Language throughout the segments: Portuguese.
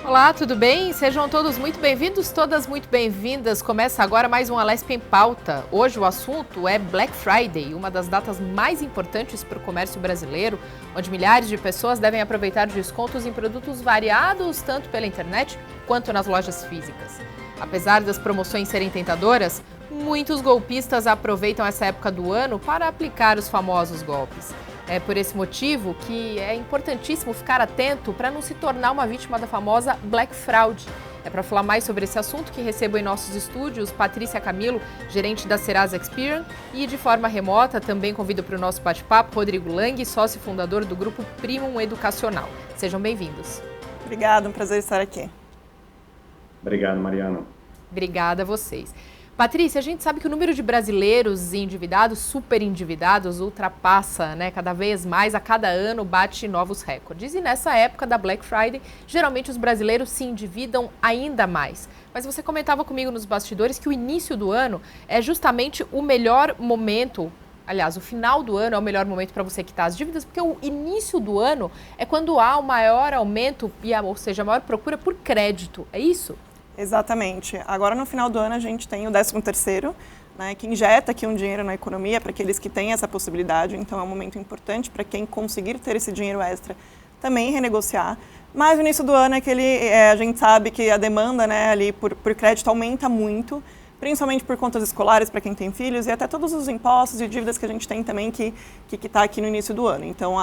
Olá, tudo bem? Sejam todos muito bem-vindos, todas muito bem-vindas. Começa agora mais um Alesp em Pauta. Hoje o assunto é Black Friday, uma das datas mais importantes para o comércio brasileiro, onde milhares de pessoas devem aproveitar descontos em produtos variados, tanto pela internet quanto nas lojas físicas. Apesar das promoções serem tentadoras, muitos golpistas aproveitam essa época do ano para aplicar os famosos golpes. É por esse motivo que é importantíssimo ficar atento para não se tornar uma vítima da famosa Black Fraud. É para falar mais sobre esse assunto que recebo em nossos estúdios Patrícia Camilo, gerente da Serasa Experian, e de forma remota também convido para o nosso bate-papo Rodrigo Lang, sócio fundador do Grupo Primum Educacional. Sejam bem-vindos. Obrigada, um prazer estar aqui. Obrigado, Mariana. Obrigada a vocês. Patrícia, a gente sabe que o número de brasileiros endividados, super endividados, ultrapassa, cada vez mais, a cada ano bate novos recordes. E nessa época da Black Friday, geralmente os brasileiros se endividam ainda mais. Mas você comentava comigo nos bastidores que o início do ano é justamente o melhor momento. Aliás, o final do ano é o melhor momento para você quitar as dívidas, porque o início do ano é quando há o maior aumento, ou seja, a maior procura por crédito. É isso? Exatamente. Agora, no final do ano, a gente tem o 13º, que injeta aqui um dinheiro na economia para aqueles que têm essa possibilidade. Então, é um momento importante para quem conseguir ter esse dinheiro extra também renegociar. Mas o início do ano a gente sabe que a demanda ali por crédito aumenta muito, principalmente por contas escolares para quem tem filhos e até todos os impostos e dívidas que a gente tem também que está aqui no início do ano. Então,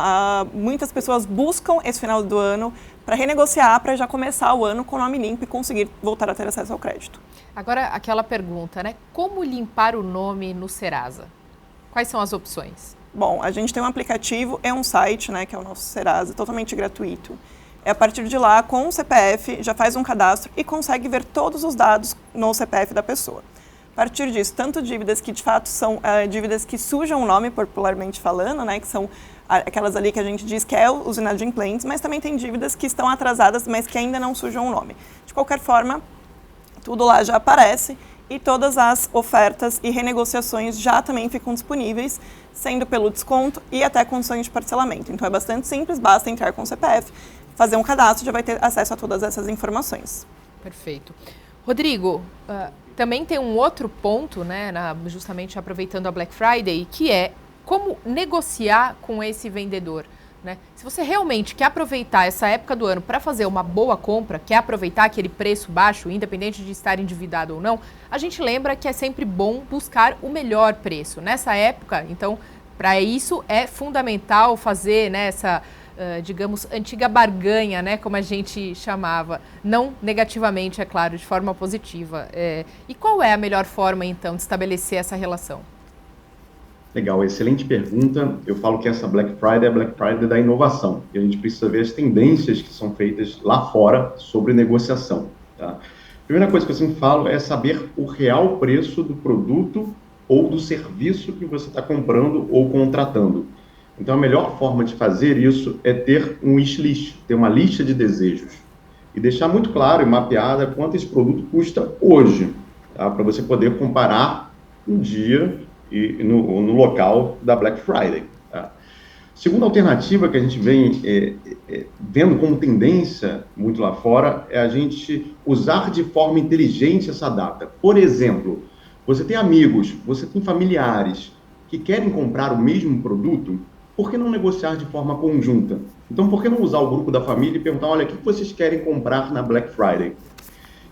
muitas pessoas buscam esse final do ano para renegociar, para já começar o ano com o nome limpo e conseguir voltar a ter acesso ao crédito. Agora, aquela pergunta, como limpar o nome no Serasa? Quais são as opções? Bom, a gente tem um aplicativo e um site, que é o nosso Serasa, totalmente gratuito. A partir de lá, com o CPF, já faz um cadastro e consegue ver todos os dados no CPF da pessoa. A partir disso, tanto dívidas que de fato são dívidas que sujam o nome, popularmente falando, que são aquelas ali que a gente diz que é os inadimplentes, mas também tem dívidas que estão atrasadas, mas que ainda não sujam o nome. De qualquer forma, tudo lá já aparece e todas as ofertas e renegociações já também ficam disponíveis, sendo pelo desconto e até condições de parcelamento. Então é bastante simples, basta entrar com o CPF, fazer um cadastro, já vai ter acesso a todas essas informações. Perfeito. Rodrigo, também tem um outro ponto, justamente aproveitando a Black Friday, que é como negociar com esse vendedor. Se você realmente quer aproveitar essa época do ano para fazer uma boa compra, quer aproveitar aquele preço baixo, independente de estar endividado ou não, a gente lembra que é sempre bom buscar o melhor preço. Nessa época, então, para isso é fundamental fazer essa digamos, antiga barganha, como a gente chamava, não negativamente, é claro, de forma positiva. E qual é a melhor forma, então, de estabelecer essa relação? Legal, excelente pergunta. Eu falo que essa Black Friday é a Black Friday da inovação. E a gente precisa ver as tendências que são feitas lá fora sobre negociação. Tá? A primeira coisa que eu sempre falo é saber o real preço do produto ou do serviço que você está comprando ou contratando. Então, a melhor forma de fazer isso é ter um wishlist, ter uma lista de desejos. E deixar muito claro e mapeada quanto esse produto custa hoje, tá? Para você poder comparar um dia e no local da Black Friday. Tá? Segunda alternativa que a gente vem vendo como tendência muito lá fora é a gente usar de forma inteligente essa data. Por exemplo, você tem amigos, você tem familiares que querem comprar o mesmo produto, por que não negociar de forma conjunta? Então, por que não usar o grupo da família e perguntar, olha, o que vocês querem comprar na Black Friday?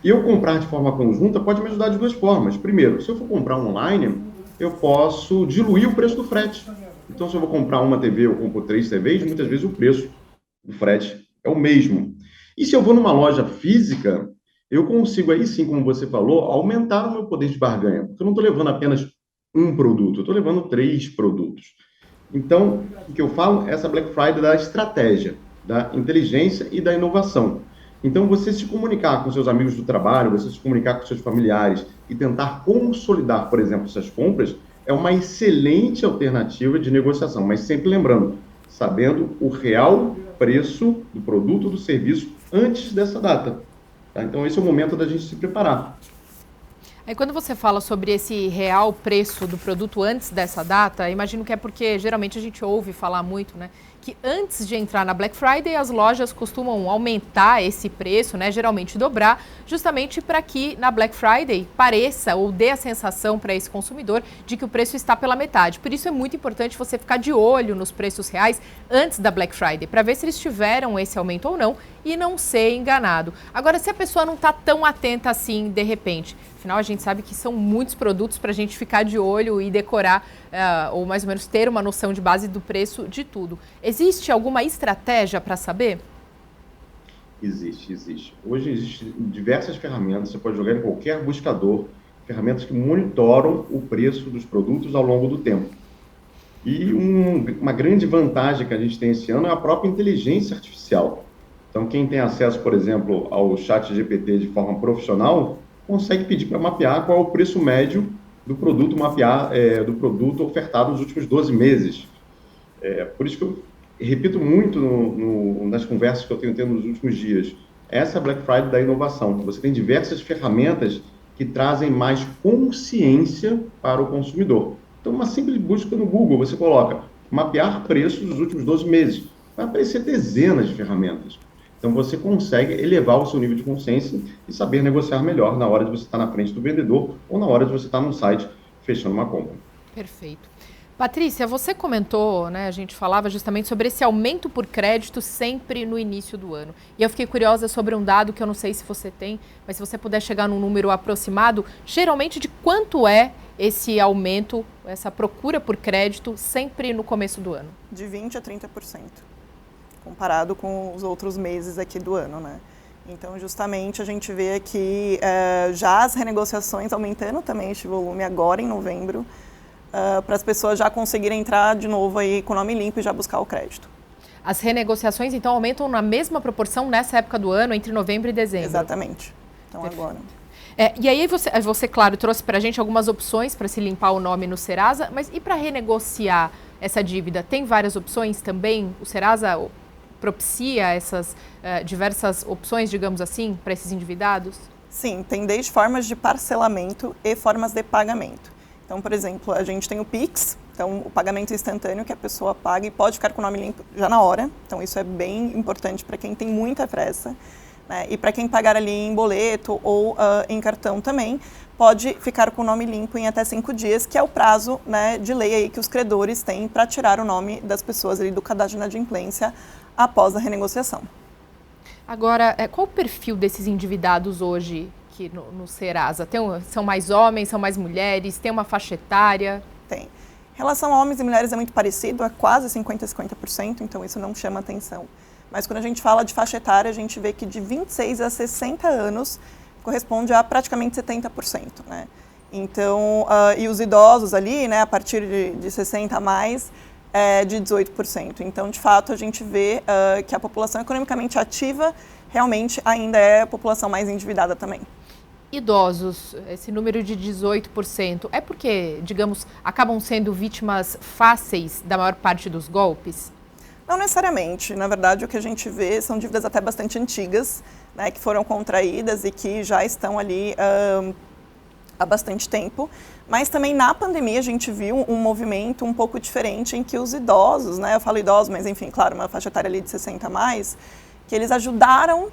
E eu comprar de forma conjunta pode me ajudar de duas formas. Primeiro, se eu for comprar online, eu posso diluir o preço do frete. Então, se eu vou comprar uma TV, eu compro 3 TVs, muitas vezes o preço do frete é o mesmo. E se eu vou numa loja física, eu consigo aí sim, como você falou, aumentar o meu poder de barganha. Porque eu não estou levando apenas um produto, eu estou levando 3 produtos. Então, o que eu falo é essa Black Friday da estratégia, da inteligência e da inovação. Então, você se comunicar com seus amigos do trabalho, você se comunicar com seus familiares e tentar consolidar, por exemplo, essas compras, é uma excelente alternativa de negociação. Mas sempre lembrando, sabendo o real preço do produto ou do serviço antes dessa data. Tá? Então, esse é o momento da gente se preparar. Aí quando você fala sobre esse real preço do produto antes dessa data, imagino que é porque geralmente a gente ouve falar muito, que antes de entrar na Black Friday, as lojas costumam aumentar esse preço, né, geralmente dobrar, justamente para que na Black Friday pareça ou dê a sensação para esse consumidor de que o preço está pela metade. Por isso é muito importante você ficar de olho nos preços reais antes da Black Friday, para ver se eles tiveram esse aumento ou não e não ser enganado. Agora, se a pessoa não está tão atenta assim, de repente, afinal a gente sabe que são muitos produtos para a gente ficar de olho e decorar, ou mais ou menos ter uma noção de base do preço de tudo. Existe alguma estratégia para saber? Existe. Hoje existem diversas ferramentas, você pode jogar em qualquer buscador, ferramentas que monitoram o preço dos produtos ao longo do tempo. E uma grande vantagem que a gente tem esse ano é a própria inteligência artificial. Então, quem tem acesso, por exemplo, ao ChatGPT de forma profissional, consegue pedir para mapear qual é o preço médio do produto do produto ofertado nos últimos 12 meses. Por isso que eu repito muito nas conversas que eu tenho tendo nos últimos dias. Essa é a Black Friday da inovação. Você tem diversas ferramentas que trazem mais consciência para o consumidor. Então, uma simples busca no Google, você coloca mapear preços dos últimos 12 meses. Vai aparecer dezenas de ferramentas. Então, você consegue elevar o seu nível de consciência e saber negociar melhor na hora de você estar na frente do vendedor ou na hora de você estar no site fechando uma compra. Perfeito. Patrícia, você comentou, né, a gente falava justamente sobre esse aumento por crédito sempre no início do ano. E eu fiquei curiosa sobre um dado que eu não sei se você tem, mas se você puder chegar num número aproximado, geralmente de quanto é esse aumento, essa procura por crédito sempre no começo do ano? De 20% a 30%, comparado com os outros meses aqui do ano, né? Então, justamente, a gente vê aqui já as renegociações aumentando também este volume agora em novembro, para as pessoas já conseguirem entrar de novo aí com o nome limpo e já buscar o crédito. As renegociações, então, aumentam na mesma proporção nessa época do ano, entre novembro e dezembro? Exatamente. Então, perfeito. agora. E aí você, claro, trouxe para a gente algumas opções para se limpar o nome no Serasa, mas e para renegociar essa dívida? Tem várias opções também? O Serasa propicia essas diversas opções, digamos assim, para esses endividados? Sim, tem desde formas de parcelamento e formas de pagamento. Então, por exemplo, a gente tem o Pix, então o pagamento instantâneo que a pessoa paga e pode ficar com o nome limpo já na hora. Então, isso é bem importante para quem tem muita pressa. Né? E para quem pagar ali em boleto ou em cartão também, pode ficar com o nome limpo em até 5 dias, que é o prazo, né, de lei aí que os credores têm para tirar o nome das pessoas ali do cadastro de inadimplência após a renegociação. Agora, qual o perfil desses endividados hoje aqui no Serasa? São mais homens, são mais mulheres? Tem uma faixa etária? Tem. Em relação a homens e mulheres é muito parecido, é quase 50% a 50%, então isso não chama atenção. Mas quando a gente fala de faixa etária, a gente vê que de 26 a 60 anos corresponde a praticamente 70%, né? Então, e os idosos ali, né, a partir de 60 a mais, de 18%. Então, de fato, a gente vê que a população economicamente ativa realmente ainda é a população mais endividada também. Idosos, esse número de 18%, é porque, digamos, acabam sendo vítimas fáceis da maior parte dos golpes? Não necessariamente. Na verdade, o que a gente vê são dívidas até bastante antigas, né, que foram contraídas e que já estão ali há bastante tempo. Mas também na pandemia a gente viu um movimento um pouco diferente em que os idosos, né, eu falo idosos, mas enfim, claro, uma faixa etária ali de 60 a mais, que eles ajudaram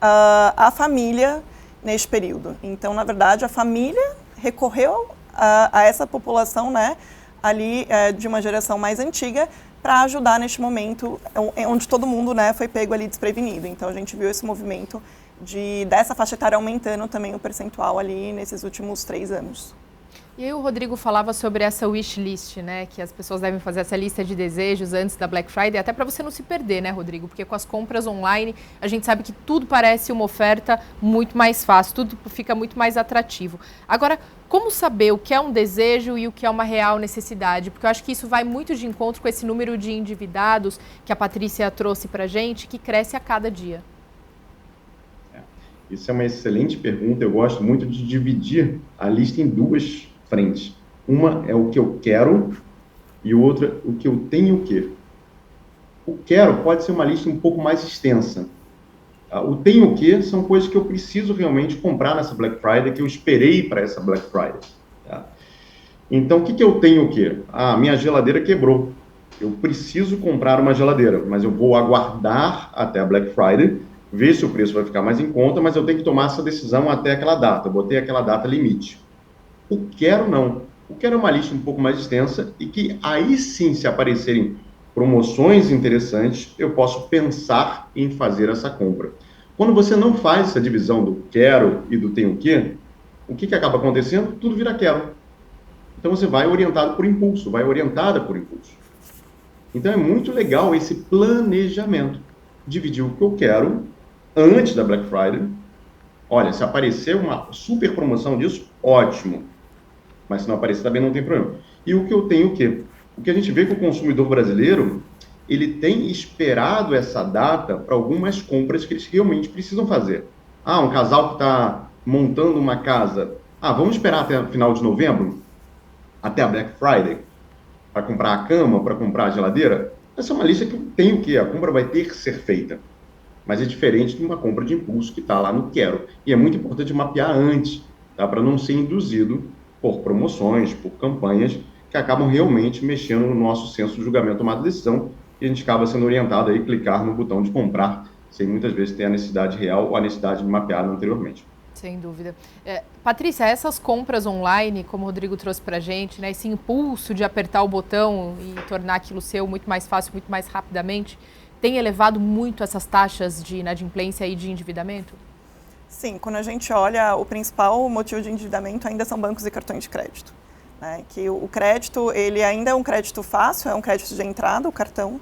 a família neste período. Então, na verdade, a família recorreu a essa população, né, ali de uma geração mais antiga para ajudar neste momento onde todo mundo, né, foi pego ali desprevenido. Então, a gente viu esse movimento dessa faixa etária aumentando também o percentual ali nesses últimos 3 anos. E aí o Rodrigo falava sobre essa wish list, né, que as pessoas devem fazer essa lista de desejos antes da Black Friday, até para você não se perder, né, Rodrigo? Porque com as compras online, a gente sabe que tudo parece uma oferta muito mais fácil, tudo fica muito mais atrativo. Agora, como saber o que é um desejo e o que é uma real necessidade? Porque eu acho que isso vai muito de encontro com esse número de endividados que a Patrícia trouxe para a gente, que cresce a cada dia. Isso é uma excelente pergunta. Eu gosto muito de dividir a lista em 2 frentes. Uma é o que eu quero e outra o que eu tenho que. O quero pode ser uma lista um pouco mais extensa. O tenho que são coisas que eu preciso realmente comprar nessa Black Friday, que eu esperei para essa Black Friday. Tá? Então, o que eu tenho que? Minha geladeira quebrou. eu preciso comprar uma geladeira, mas eu vou aguardar até a Black Friday, ver se o preço vai ficar mais em conta, mas eu tenho que tomar essa decisão até aquela data. Eu botei aquela data limite. O quero não. O quero é uma lista um pouco mais extensa e que aí sim, se aparecerem promoções interessantes, eu posso pensar em fazer essa compra. Quando você não faz essa divisão do quero e do tenho que, o que acaba acontecendo? Tudo vira quero. Então você vai orientado por impulso, vai orientada por impulso. Então é muito legal esse planejamento. Dividir o que eu quero antes da Black Friday. Olha, se aparecer uma super promoção disso, ótimo. Mas se não aparecer também não tem problema. E o que eu tenho o quê? O que a gente vê que o consumidor brasileiro, ele tem esperado essa data para algumas compras que eles realmente precisam fazer. Ah, um casal que está montando uma casa. Ah, vamos esperar até o final de novembro? Até a Black Friday? Para comprar a cama, para comprar a geladeira? Essa é uma lista que eu tenho que, a compra vai ter que ser feita. Mas é diferente de uma compra de impulso que está lá no quero. E é muito importante mapear antes, tá? Para não ser induzido por promoções, por campanhas que acabam realmente mexendo no nosso senso de julgamento, tomada de decisão, e a gente acaba sendo orientado a clicar no botão de comprar, sem muitas vezes ter a necessidade real ou a necessidade mapeada anteriormente. Sem dúvida. Patrícia, essas compras online, como o Rodrigo trouxe para a gente, né, esse impulso de apertar o botão e tornar aquilo seu muito mais fácil, muito mais rapidamente, tem elevado muito essas taxas de inadimplência e de endividamento? Sim, quando a gente olha, o principal motivo de endividamento ainda são bancos e cartões de crédito. Né? Que o crédito, ele ainda é um crédito fácil, é um crédito de entrada, o cartão,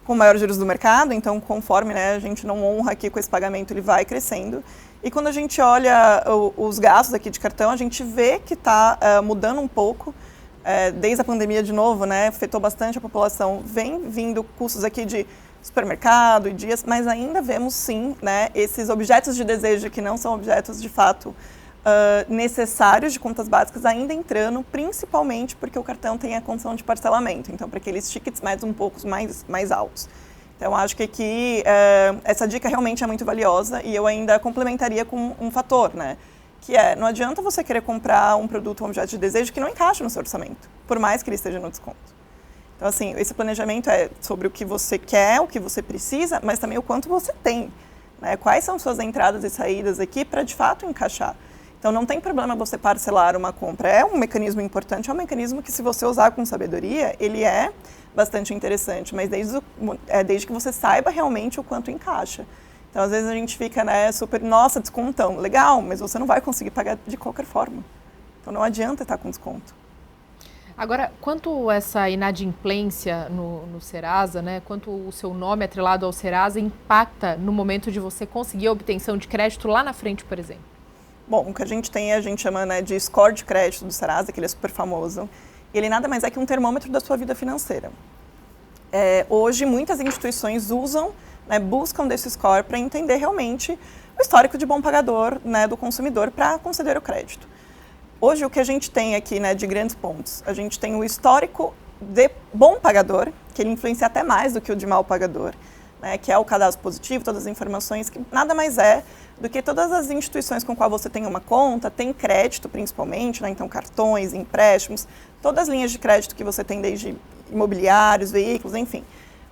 com maiores juros do mercado, então conforme, né, a gente não honra aqui com esse pagamento, ele vai crescendo. E quando a gente olha os gastos aqui de cartão, a gente vê que está mudando um pouco, desde a pandemia de novo, né, afetou bastante a população, vem vindo custos aqui de supermercado e dias, mas ainda vemos sim, né, esses objetos de desejo que não são objetos de fato necessários de contas básicas ainda entrando, principalmente porque o cartão tem a condição de parcelamento, então para aqueles tickets um pouco mais altos. Então, acho que aqui essa dica realmente é muito valiosa e eu ainda complementaria com um fator, né? Que não adianta você querer comprar um produto, um objeto de desejo que não encaixa no seu orçamento, por mais que ele esteja no desconto. Então, assim, esse planejamento é sobre o que você quer, o que você precisa, mas também o quanto você tem, né? Quais são suas entradas e saídas aqui para, de fato, encaixar. Então, não tem problema você parcelar uma compra. É um mecanismo importante, é um mecanismo que, se você usar com sabedoria, ele é bastante interessante, mas desde que você saiba realmente o quanto encaixa. Então, às vezes a gente fica, né, super, nossa, descontão, legal, mas você não vai conseguir pagar de qualquer forma. Então, não adianta estar com desconto. Agora, quanto essa inadimplência no Serasa, né, quanto o seu nome atrelado ao Serasa impacta no momento de você conseguir a obtenção de crédito lá na frente, por exemplo? Bom, o que a gente tem, a gente chama, né, de score de crédito do Serasa, que ele é super famoso. Ele nada mais é que um termômetro da sua vida financeira. Hoje, muitas instituições usam, né, buscam desse score para entender realmente o histórico de bom pagador, né, do consumidor para conceder o crédito. Hoje, o que a gente tem aqui, né, de grandes pontos, a gente tem o histórico de bom pagador, que ele influencia até mais do que o de mau pagador, né, que é o cadastro positivo, todas as informações, que nada mais é do que todas as instituições com qual você tem uma conta, tem crédito principalmente, né, então cartões, empréstimos, todas as linhas de crédito que você tem, desde imobiliários, veículos, enfim.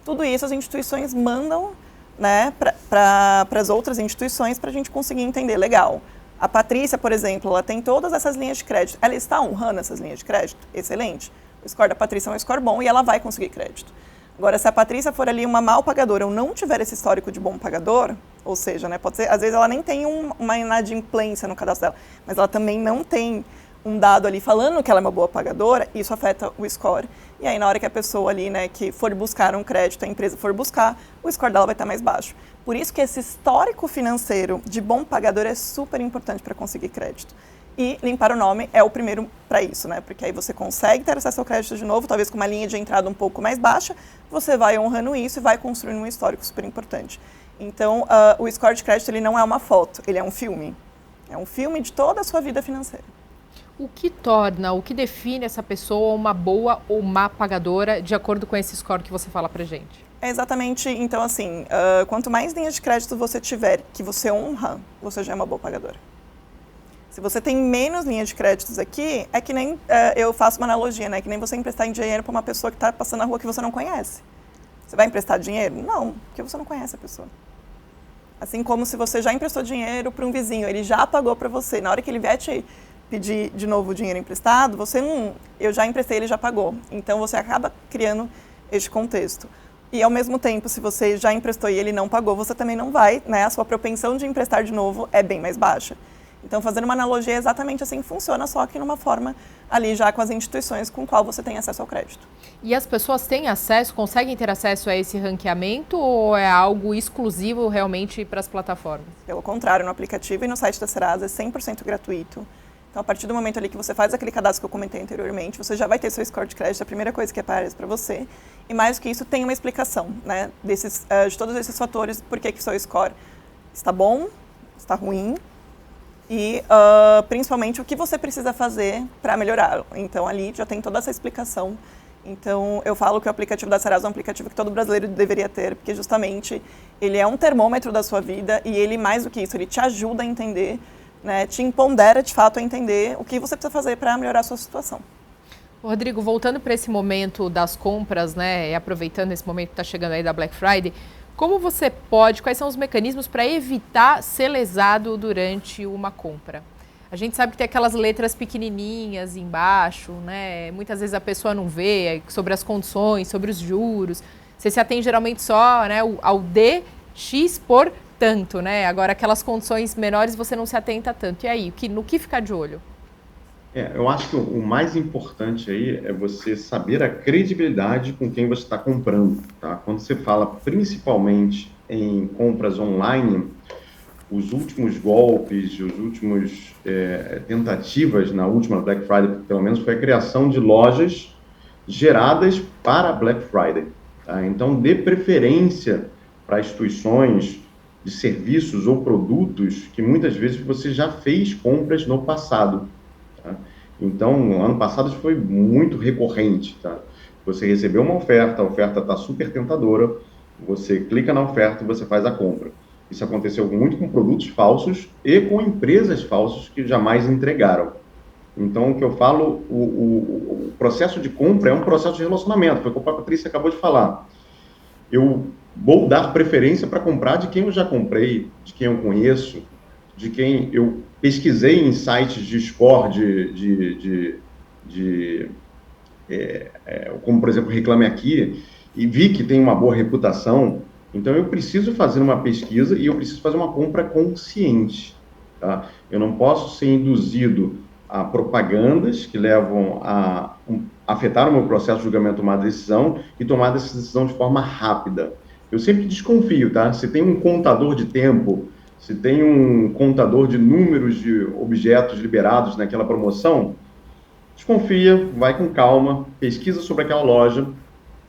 Tudo isso as instituições mandam, né, para as outras instituições para a gente conseguir entender legal. A Patrícia, por exemplo, ela tem todas essas linhas de crédito. Ela está honrando essas linhas de crédito? Excelente. O score da Patrícia é um score bom e ela vai conseguir crédito. Agora, se a Patrícia for ali uma mal pagadora ou não tiver esse histórico de bom pagador, ou seja, né, pode ser, às vezes ela nem tem uma inadimplência no cadastro dela, mas ela também não tem um dado ali falando que ela é uma boa pagadora, isso afeta o score. E aí, na hora que a pessoa ali, né, que for buscar um crédito, a empresa for buscar, o score dela vai estar mais baixo. Por isso que esse histórico financeiro de bom pagador é super importante para conseguir crédito. E limpar o nome é o primeiro para isso, né? Porque aí você consegue ter acesso ao crédito de novo, talvez com uma linha de entrada um pouco mais baixa, você vai honrando isso e vai construindo um histórico super importante. Então, o score de crédito, ele não é uma foto, ele é um filme. É um filme de toda a sua vida financeira. O que define essa pessoa uma boa ou má pagadora, de acordo com esse score que você fala pra gente? É exatamente, então assim, quanto mais linhas de crédito você tiver, que você honra, você já é uma boa pagadora. Se você tem menos linha de créditos aqui, é que nem, eu faço uma analogia, né? Que nem você emprestar dinheiro para uma pessoa que está passando na rua que você não conhece. Você vai emprestar dinheiro? Não, porque você não conhece a pessoa. Assim como se você já emprestou dinheiro para um vizinho, ele já pagou para você. Na hora que ele vier te pedir de novo o dinheiro emprestado, você não... Eu já emprestei, ele já pagou. Então, você acaba criando este contexto. E, ao mesmo tempo, se você já emprestou e ele não pagou, você também não vai, né? A sua propensão de emprestar de novo é bem mais baixa. Então, fazendo uma analogia, é exatamente assim que funciona, só que numa forma ali já com as instituições com qual você tem acesso ao crédito. E as pessoas têm acesso, conseguem ter acesso a esse ranqueamento ou é algo exclusivo realmente para as plataformas? Pelo contrário, no aplicativo e no site da Serasa é 100% gratuito. Então, a partir do momento ali que você faz aquele cadastro que eu comentei anteriormente, você já vai ter seu score de crédito, a primeira coisa que aparece para você. E mais do que isso, tem uma explicação, né, de todos esses fatores, por que o seu score está bom, está ruim, e principalmente o que você precisa fazer para melhorá-lo. Então, ali já tem toda essa explicação. Então, eu falo que o aplicativo da Serasa é um aplicativo que todo brasileiro deveria ter, porque justamente ele é um termômetro da sua vida e ele, mais do que isso, ele te ajuda a entender, né, te empodera de fato a entender o que você precisa fazer para melhorar a sua situação. Rodrigo, voltando para esse momento das compras, né, e aproveitando esse momento que está chegando aí da Black Friday, como você pode, quais são os mecanismos para evitar ser lesado durante uma compra? A gente sabe que tem aquelas letras pequenininhas embaixo, né? Muitas vezes a pessoa não vê sobre as condições, sobre os juros. Você se atém geralmente só, né, ao DX por tanto, né? Agora, aquelas condições menores você não se atenta tanto. E aí, no que ficar de olho? Eu acho que o mais importante aí é você saber a credibilidade com quem você está comprando, tá? Quando você fala principalmente em compras online, os últimos golpes, os últimos tentativas na última Black Friday, pelo menos, foi a criação de lojas geradas para Black Friday, tá? Então, dê preferência para instituições de serviços ou produtos que muitas vezes você já fez compras no passado. Então, ano passado isso foi muito recorrente, tá? Você recebeu uma oferta, a oferta está super tentadora, você clica na oferta e você faz a compra. Isso aconteceu muito com produtos falsos e com empresas falsas que jamais entregaram. Então, o que eu falo, o processo de compra é um processo de relacionamento, foi o que a Patrícia acabou de falar. Eu vou dar preferência para comprar de quem eu já comprei, de quem eu conheço, de quem eu pesquisei em sites de score, como, por exemplo, Reclame Aqui, e vi que tem uma boa reputação. Então, eu preciso fazer uma pesquisa e eu preciso fazer uma compra consciente, tá? Eu não posso ser induzido a propagandas que levam a afetar o meu processo de julgamento, tomar decisão e tomar essa decisão de forma rápida. Eu sempre desconfio, tá? Se tem um contador de tempo, se tem um contador de números de objetos liberados naquela promoção, desconfia, vai com calma, pesquisa sobre aquela loja,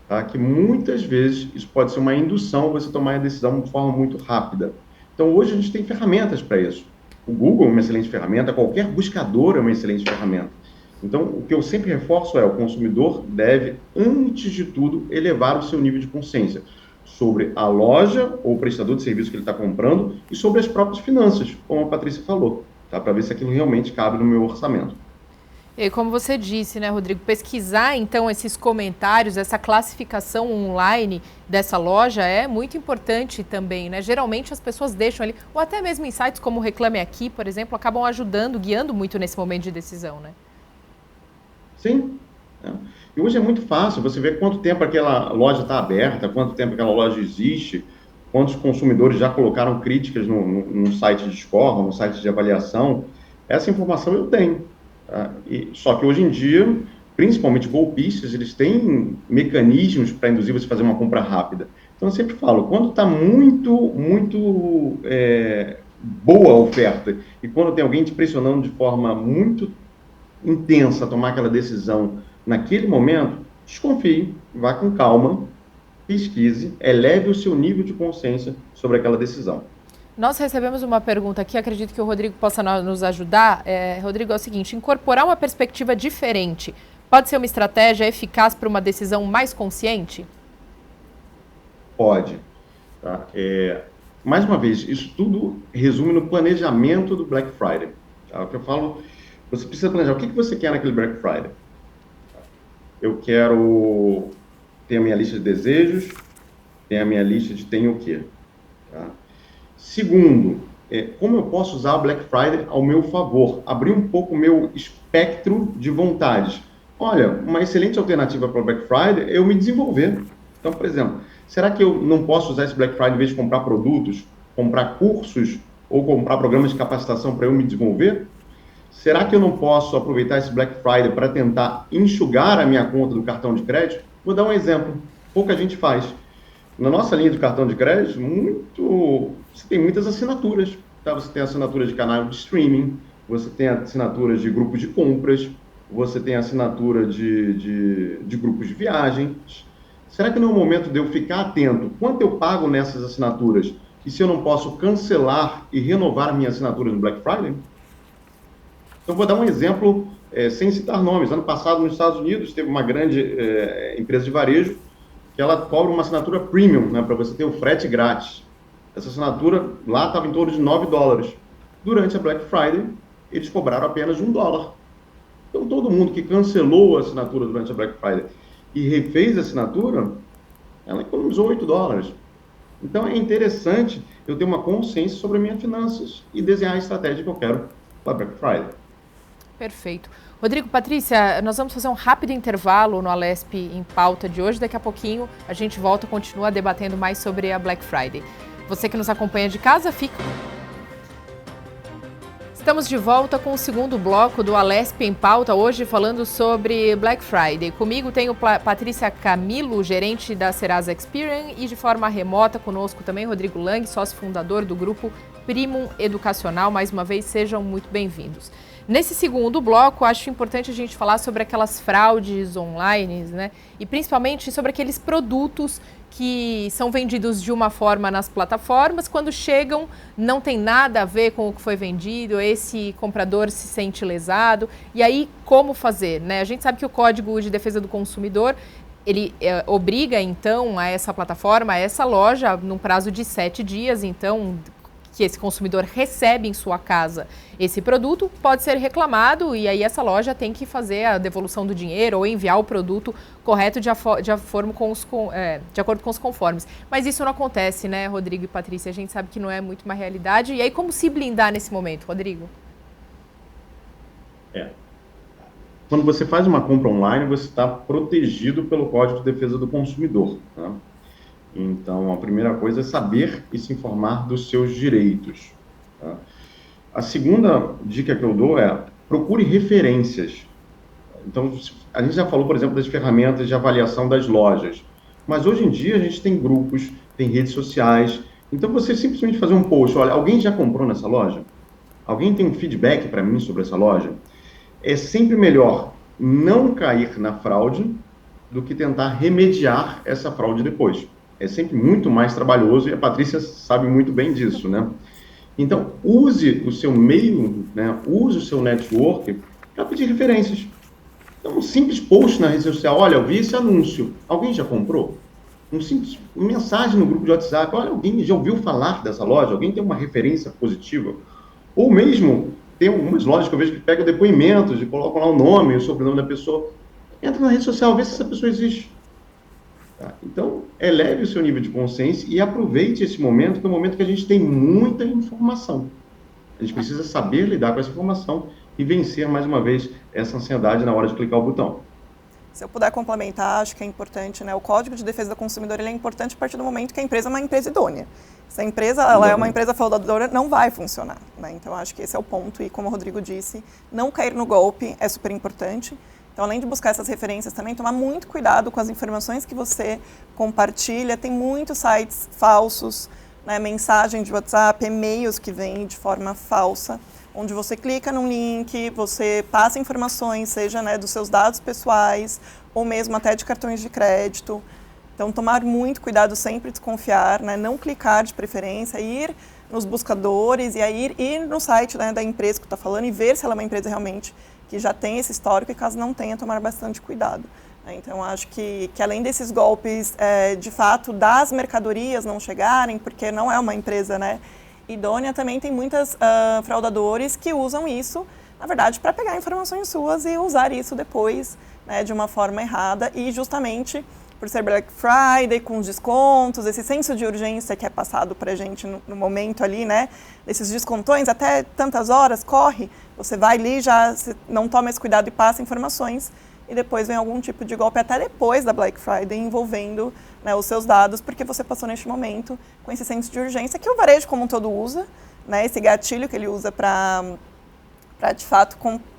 tá? Que muitas vezes isso pode ser uma indução a você tomar a decisão de forma muito rápida. Então, hoje a gente tem ferramentas para isso. O Google é uma excelente ferramenta, qualquer buscador é uma excelente ferramenta. Então, o que eu sempre reforço é o consumidor deve, antes de tudo, elevar o seu nível de consciência sobre a loja ou o prestador de serviço que ele está comprando e sobre as próprias finanças, como a Patrícia falou, tá? Para ver se aquilo realmente cabe no meu orçamento. E como você disse, né, Rodrigo, pesquisar então esses comentários, essa classificação online dessa loja é muito importante também, né? Geralmente as pessoas deixam ali, ou até mesmo em sites como Reclame Aqui, por exemplo, acabam ajudando, guiando muito nesse momento de decisão, né? Sim. E hoje é muito fácil, você vê quanto tempo aquela loja está aberta, quanto tempo aquela loja existe, quantos consumidores já colocaram críticas no site de score, no site de avaliação. Essa informação eu tenho. Tá? Só que hoje em dia, principalmente golpistas, eles têm mecanismos para induzir você a fazer uma compra rápida. Então eu sempre falo, quando está muito boa a oferta e quando tem alguém te pressionando de forma muito intensa a tomar aquela decisão naquele momento, desconfie, vá com calma, pesquise, eleve o seu nível de consciência sobre aquela decisão. Nós recebemos uma pergunta aqui, acredito que o Rodrigo possa nos ajudar. Rodrigo, é o seguinte, incorporar uma perspectiva diferente pode ser uma estratégia eficaz para uma decisão mais consciente? Pode. Tá? Mais uma vez, isso tudo resume no planejamento do Black Friday. Tá? O que eu falo, você precisa planejar o que você quer naquele Black Friday. Eu quero ter a minha lista de desejos, ter a minha lista de tenho o quê. Tá? Segundo, como eu posso usar o Black Friday ao meu favor? Abrir um pouco o meu espectro de vontades. Olha, uma excelente alternativa para o Black Friday é eu me desenvolver. Então, por exemplo, será que eu não posso usar esse Black Friday em vez de comprar produtos, comprar cursos ou comprar programas de capacitação para eu me desenvolver? Será que eu não posso aproveitar esse Black Friday para tentar enxugar a minha conta do cartão de crédito? Vou dar um exemplo. Pouca gente faz. Na nossa linha de cartão de crédito, você tem muitas assinaturas. Tá? Você tem assinatura de canal de streaming, você tem assinaturas de grupos de compras, você tem assinatura de grupos de viagens. Será que não é o momento de eu ficar atento? Quanto eu pago nessas assinaturas? E se eu não posso cancelar e renovar minha assinatura no Black Friday? Então, vou dar um exemplo, sem citar nomes. Ano passado, nos Estados Unidos, teve uma grande empresa de varejo que ela cobra uma assinatura premium, né, para você ter o frete grátis. Essa assinatura lá estava em torno de $9. Durante a Black Friday, eles cobraram apenas $1. Então, todo mundo que cancelou a assinatura durante a Black Friday e refez a assinatura, ela economizou $8. Então, é interessante eu ter uma consciência sobre as minhas finanças e desenhar a estratégia que eu quero para a Black Friday. Perfeito. Rodrigo, Patrícia, nós vamos fazer um rápido intervalo no Alesp em Pauta de hoje. Daqui a pouquinho a gente volta e continua debatendo mais sobre a Black Friday. Você que nos acompanha de casa, fica. Estamos de volta com o segundo bloco do Alesp em Pauta, hoje falando sobre Black Friday. Comigo tenho Patrícia Camilo, gerente da Serasa Experian, e de forma remota conosco também Rodrigo Lang, sócio fundador do grupo Primum Educacional. Mais uma vez, sejam muito bem-vindos. Nesse segundo bloco, acho importante a gente falar sobre aquelas fraudes online, né? E principalmente sobre aqueles produtos que são vendidos de uma forma nas plataformas, quando chegam não tem nada a ver com o que foi vendido, esse comprador se sente lesado. E aí, como fazer, né? A gente sabe que o Código de Defesa do Consumidor, ele obriga, então, a essa plataforma, a essa loja, num prazo de 7 dias, então, que esse consumidor recebe em sua casa esse produto, pode ser reclamado e aí essa loja tem que fazer a devolução do dinheiro ou enviar o produto correto de acordo com os conformes. Mas isso não acontece, né, Rodrigo e Patrícia? A gente sabe que não é muito uma realidade. E aí, como se blindar nesse momento, Rodrigo? Quando você faz uma compra online, você está protegido pelo Código de Defesa do Consumidor, tá? Então, a primeira coisa é saber e se informar dos seus direitos. Tá? A segunda dica que eu dou é procure referências. Então, a gente já falou, por exemplo, das ferramentas de avaliação das lojas. Mas hoje em dia a gente tem grupos, tem redes sociais. Então, você simplesmente fazer um post, olha, alguém já comprou nessa loja? Alguém tem um feedback para mim sobre essa loja? É sempre melhor não cair na fraude do que tentar remediar essa fraude depois. É sempre muito mais trabalhoso e a Patrícia sabe muito bem disso, né? Então, use o seu meio, né? Use o seu network para pedir referências. Então, um simples post na rede social, olha, eu vi esse anúncio, alguém já comprou? Um simples mensagem no grupo de WhatsApp, olha, alguém já ouviu falar dessa loja? Alguém tem uma referência positiva? Ou mesmo, tem algumas lojas que eu vejo que pegam depoimentos e colocam lá o nome e o sobrenome da pessoa. Entra na rede social, vê se essa pessoa existe. Tá? Então, eleve o seu nível de consciência e aproveite esse momento, que é um momento que a gente tem muita informação. A gente precisa saber lidar com essa informação e vencer, mais uma vez, essa ansiedade na hora de clicar o botão. Se eu puder complementar, acho que é importante, né? O Código de Defesa do Consumidor ele é importante a partir do momento que a empresa é uma empresa idônea. Se a empresa ela é uma empresa fraudadora, não vai funcionar, né? Então, acho que esse é o ponto. E como o Rodrigo disse, não cair no golpe é super importante. Então, além de buscar essas referências também, tomar muito cuidado com as informações que você compartilha. Tem muitos sites falsos, né, mensagem de WhatsApp, e-mails que vêm de forma falsa, onde você clica num link, você passa informações, seja, né, dos seus dados pessoais, ou mesmo até de cartões de crédito. Então, tomar muito cuidado, sempre desconfiar, né, não clicar de preferência, ir nos buscadores e aí ir no site, né, da empresa que está falando e ver se ela é uma empresa realmente que já tem esse histórico e caso não tenha, tomar bastante cuidado. Então, acho que além desses golpes, de fato, das mercadorias não chegarem, porque não é uma empresa, né, idônea também tem muitos fraudadores que usam isso, na verdade, para pegar informações suas e usar isso depois, né, de uma forma errada. E justamente por ser Black Friday, com os descontos, esse senso de urgência que é passado para a gente no momento ali, né, esses descontões, até tantas horas, corre, você vai ali, já não toma esse cuidado e passa informações, e depois vem algum tipo de golpe, até depois da Black Friday, envolvendo, né, os seus dados, porque você passou neste momento com esse senso de urgência, que o varejo como um todo usa, né, esse gatilho que ele usa para de fato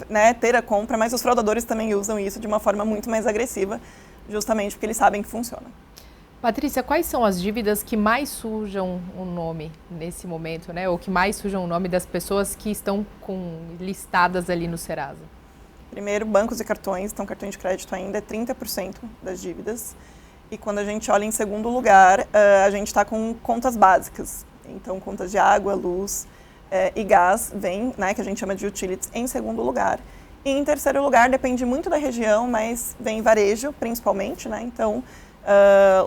né, ter a compra, mas os fraudadores também usam isso de uma forma muito mais agressiva, justamente porque eles sabem que funciona. Patrícia, quais são as dívidas que mais sujam o nome nesse momento, né? Ou que mais sujam o nome das pessoas que estão listadas ali no Serasa? Primeiro, bancos e cartões. Então, cartão de crédito ainda é 30% das dívidas. E quando a gente olha em segundo lugar, a gente está com contas básicas. Então, contas de água, luz e gás vem, né, que a gente chama de utilities, em segundo lugar. E em terceiro lugar, depende muito da região, mas vem varejo, principalmente, né? Então,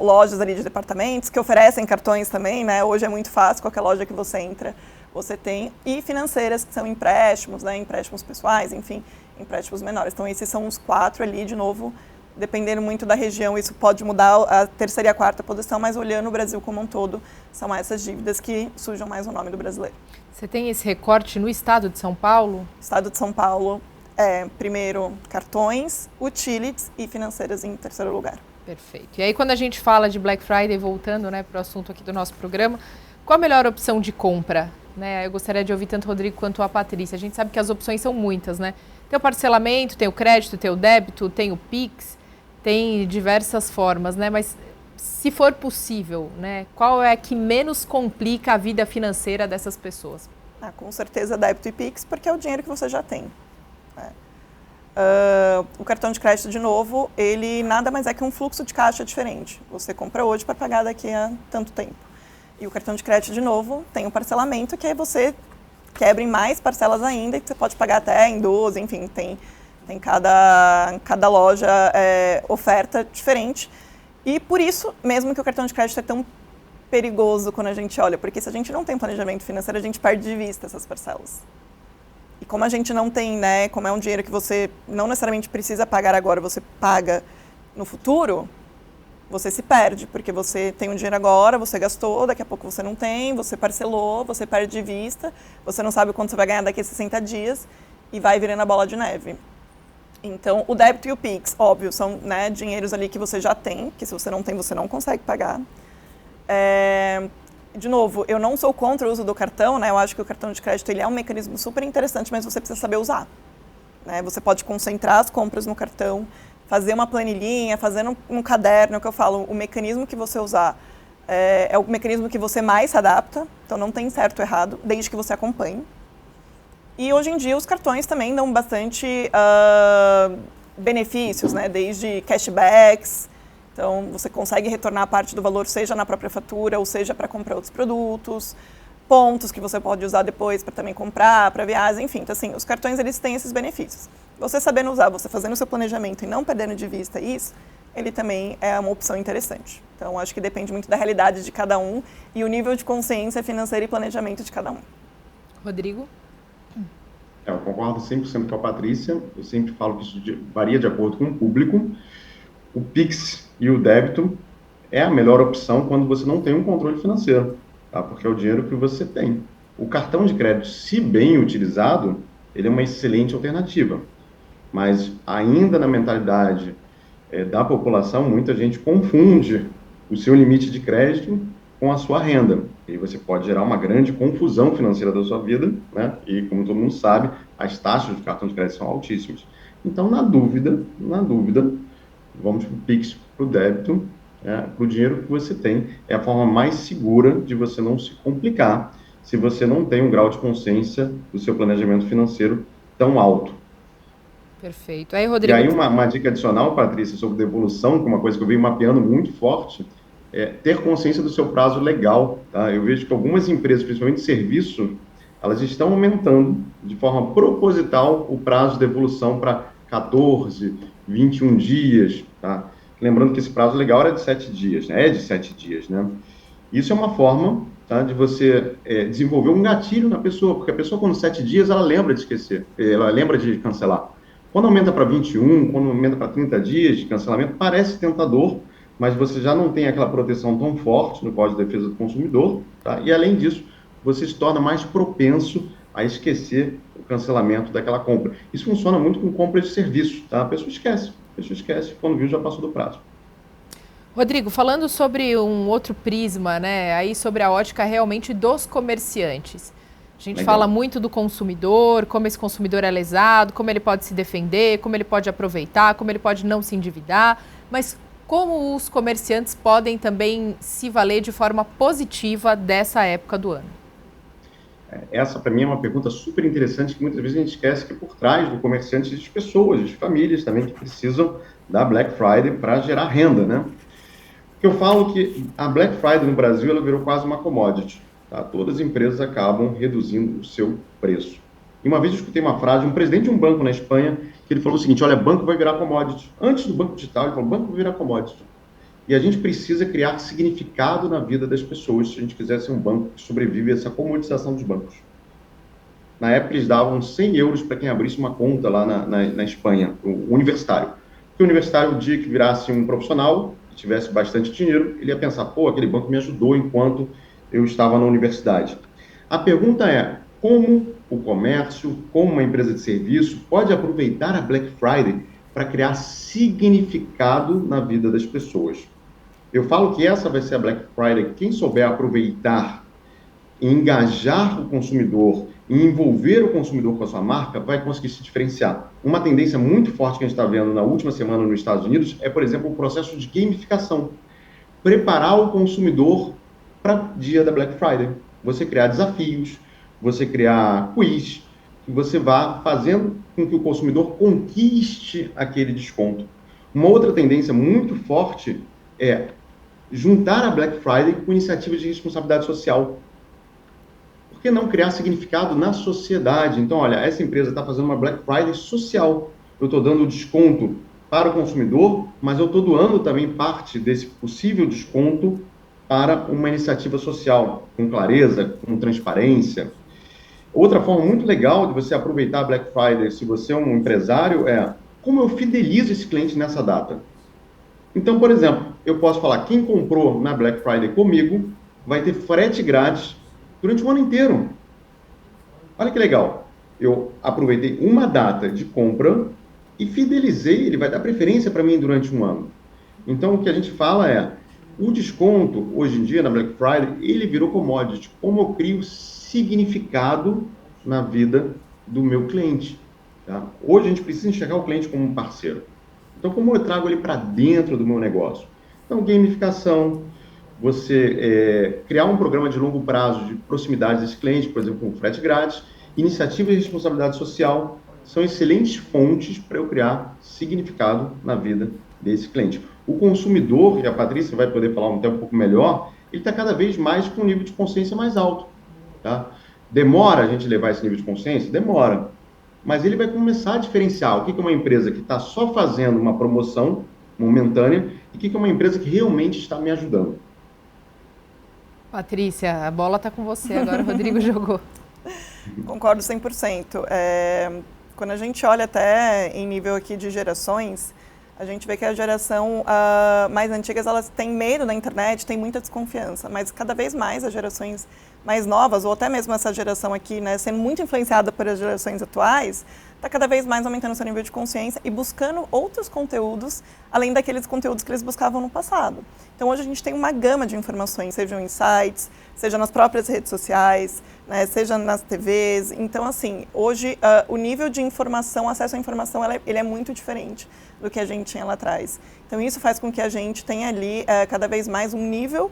lojas ali de departamentos que oferecem cartões também, né? Hoje é muito fácil, qualquer loja que você entra, você tem. E financeiras, que são empréstimos, né? Empréstimos pessoais, enfim, empréstimos menores. Então, esses são os 4 ali, de novo, dependendo muito da região, isso pode mudar a terceira e a quarta posição, mas olhando o Brasil como um todo, são essas dívidas que sujam mais o nome do brasileiro. Você tem esse recorte no estado de São Paulo? Estado de São Paulo, primeiro cartões, utilities e financeiras em terceiro lugar. Perfeito. E aí quando a gente fala de Black Friday, voltando, né, para o assunto aqui do nosso programa, qual a melhor opção de compra? Né? Eu gostaria de ouvir tanto o Rodrigo quanto a Patrícia. A gente sabe que as opções são muitas, né? Tem o parcelamento, tem o crédito, tem o débito, tem o Pix, tem diversas formas, né? Mas se for possível, né, qual é a que menos complica a vida financeira dessas pessoas? Com certeza débito e Pix, porque é o dinheiro que você já tem. O cartão de crédito, de novo, ele nada mais é que um fluxo de caixa diferente. Você compra hoje para pagar daqui a tanto tempo. E o cartão de crédito, de novo, tem o parcelamento, que aí você quebra em mais parcelas ainda, que você pode pagar até em 12, enfim, tem cada loja oferta diferente. E por isso, mesmo que o cartão de crédito é tão perigoso quando a gente olha, porque se a gente não tem planejamento financeiro, a gente perde de vista essas parcelas. E como a gente não tem, né, como é um dinheiro que você não necessariamente precisa pagar agora, você paga no futuro, você se perde, porque você tem um dinheiro agora, você gastou, daqui a pouco você não tem, você parcelou, você perde de vista, você não sabe quanto você vai ganhar daqui a 60 dias e vai virando a bola de neve. Então, o débito e o Pix, óbvio, são, né, dinheiros ali que você já tem, que se você não tem, você não consegue pagar. De novo, eu não sou contra o uso do cartão, né? Eu acho que o cartão de crédito ele é um mecanismo super interessante, mas você precisa saber usar. Né? Você pode concentrar as compras no cartão, fazer uma planilhinha, fazer um caderno, é o que eu falo, o mecanismo que você usar é o mecanismo que você mais se adapta, então não tem certo ou errado, desde que você acompanhe. E hoje em dia os cartões também dão bastante benefícios, né? Desde cashbacks. Então, você consegue retornar parte do valor, seja na própria fatura, ou seja para comprar outros produtos, pontos que você pode usar depois para também comprar, para viagem, enfim. Então, assim, os cartões, eles têm esses benefícios. Você sabendo usar, você fazendo o seu planejamento e não perdendo de vista isso, ele também é uma opção interessante. Então, acho que depende muito da realidade de cada um e o nível de consciência financeira e planejamento de cada um. Rodrigo? Eu concordo 100% com a Patrícia. Eu sempre falo que isso varia de acordo com o público. O Pix e o débito é a melhor opção quando você não tem um controle financeiro, tá? Porque é o dinheiro que você tem. O cartão de crédito, se bem utilizado, ele é uma excelente alternativa. Mas ainda na mentalidade da população, muita gente confunde o seu limite de crédito com a sua renda. E você pode gerar uma grande confusão financeira da sua vida, né? E como todo mundo sabe, as taxas de cartão de crédito são altíssimas. Então, na dúvida, vamos para o Pix, para o débito, para o dinheiro que você tem. É a forma mais segura de você não se complicar se você não tem um grau de consciência do seu planejamento financeiro tão alto. Perfeito. Aí, Rodrigo... E aí uma dica adicional, Patrícia, sobre devolução, que é uma coisa que eu venho mapeando muito forte, é ter consciência do seu prazo legal. Tá? Eu vejo que algumas empresas, principalmente de serviço, elas estão aumentando de forma proposital o prazo de devolução para 14, 21 dias, tá? Lembrando que esse prazo legal era de 7 dias, né? É de 7 dias, né? Isso é uma forma, tá? De você desenvolver um gatilho na pessoa, porque a pessoa com 7 dias, ela lembra de esquecer, ela lembra de cancelar. Quando aumenta para 21, quando aumenta para 30 dias de cancelamento, parece tentador, mas você já não tem aquela proteção tão forte no Código de Defesa do Consumidor, tá? E além disso, você se torna mais propenso a esquecer o cancelamento daquela compra. Isso funciona muito com compras de serviço, tá? A pessoa esquece, quando viu já passou do prazo. Rodrigo, falando sobre um outro prisma, né, aí sobre a ótica realmente dos comerciantes. A gente fala muito do consumidor, como esse consumidor é lesado, como ele pode se defender, como ele pode aproveitar, como ele pode não se endividar, mas como os comerciantes podem também se valer de forma positiva dessa época do ano? Essa, para mim, é uma pergunta super interessante que muitas vezes a gente esquece que por trás do comerciante existem pessoas, famílias também que precisam da Black Friday para gerar renda, né? Eu falo que a Black Friday no Brasil ela virou quase uma commodity. Tá? Todas as empresas acabam reduzindo o seu preço. E uma vez eu escutei uma frase de um presidente de um banco na Espanha, que ele falou o seguinte: olha, banco vai virar commodity. Antes do banco digital, ele falou, banco vai virar commodity. E a gente precisa criar significado na vida das pessoas se a gente quiser ser um banco que sobrevive a essa comoditização dos bancos. Na época, eles davam 100 euros para quem abrisse uma conta lá na Espanha, o universitário. Porque o universitário, o dia que virasse um profissional, que tivesse bastante dinheiro, ele ia pensar, pô, aquele banco me ajudou enquanto eu estava na universidade. A pergunta é, como o comércio, como uma empresa de serviço, pode aproveitar a Black Friday para criar significado na vida das pessoas? Eu falo que essa vai ser a Black Friday. Quem souber aproveitar, engajar o consumidor, envolver o consumidor com a sua marca, vai conseguir se diferenciar. Uma tendência muito forte que a gente está vendo na última semana nos Estados Unidos é, por exemplo, o processo de gamificação. Preparar o consumidor para o dia da Black Friday. Você criar desafios, você criar quiz, que você vá fazendo com que o consumidor conquiste aquele desconto. Uma outra tendência muito forte é juntar a Black Friday com iniciativas de responsabilidade social. Por que não criar significado na sociedade? Então, olha, essa empresa está fazendo uma Black Friday social. Eu estou dando desconto para o consumidor, mas eu estou doando também parte desse possível desconto para uma iniciativa social, com clareza, com transparência. Outra forma muito legal de você aproveitar a Black Friday, se você é um empresário, é como eu fidelizo esse cliente nessa data. Então, por exemplo, eu posso falar, quem comprou na Black Friday comigo vai ter frete grátis durante o ano inteiro. Olha que legal. Eu aproveitei uma data de compra e fidelizei, ele vai dar preferência para mim durante um ano. Então, o que a gente fala é, o desconto, hoje em dia, na Black Friday, ele virou commodity. Como eu crio significado na vida do meu cliente. Tá? Hoje, a gente precisa enxergar o cliente como um parceiro. Então, como eu trago ele para dentro do meu negócio? Então, gamificação, você criar um programa de longo prazo de proximidade desse cliente, por exemplo, com frete grátis, iniciativas de responsabilidade social, são excelentes fontes para eu criar significado na vida desse cliente. O consumidor, e a Patrícia vai poder falar um pouco melhor, ele está cada vez mais com um nível de consciência mais alto. Tá? Demora a gente levar esse nível de consciência? Demora. Mas ele vai começar a diferenciar o que é uma empresa que está só fazendo uma promoção momentânea e o que é uma empresa que realmente está me ajudando. Patrícia, a bola está com você agora, o Rodrigo jogou. Concordo 100%. Quando a gente olha até em nível aqui de gerações, a gente vê que a geração mais antigas, elas têm medo da internet, têm muita desconfiança, mas cada vez mais as gerações mais novas, ou até mesmo essa geração aqui, né, sendo muito influenciada por as gerações atuais, está cada vez mais aumentando seu nível de consciência e buscando outros conteúdos, além daqueles conteúdos que eles buscavam no passado. Então, hoje a gente tem uma gama de informações, sejam em sites, seja nas próprias redes sociais, né, seja nas TVs. Então, assim, hoje o nível de informação, acesso à informação, ele é muito diferente do que a gente tinha lá atrás. Então, isso faz com que a gente tenha ali cada vez mais um nível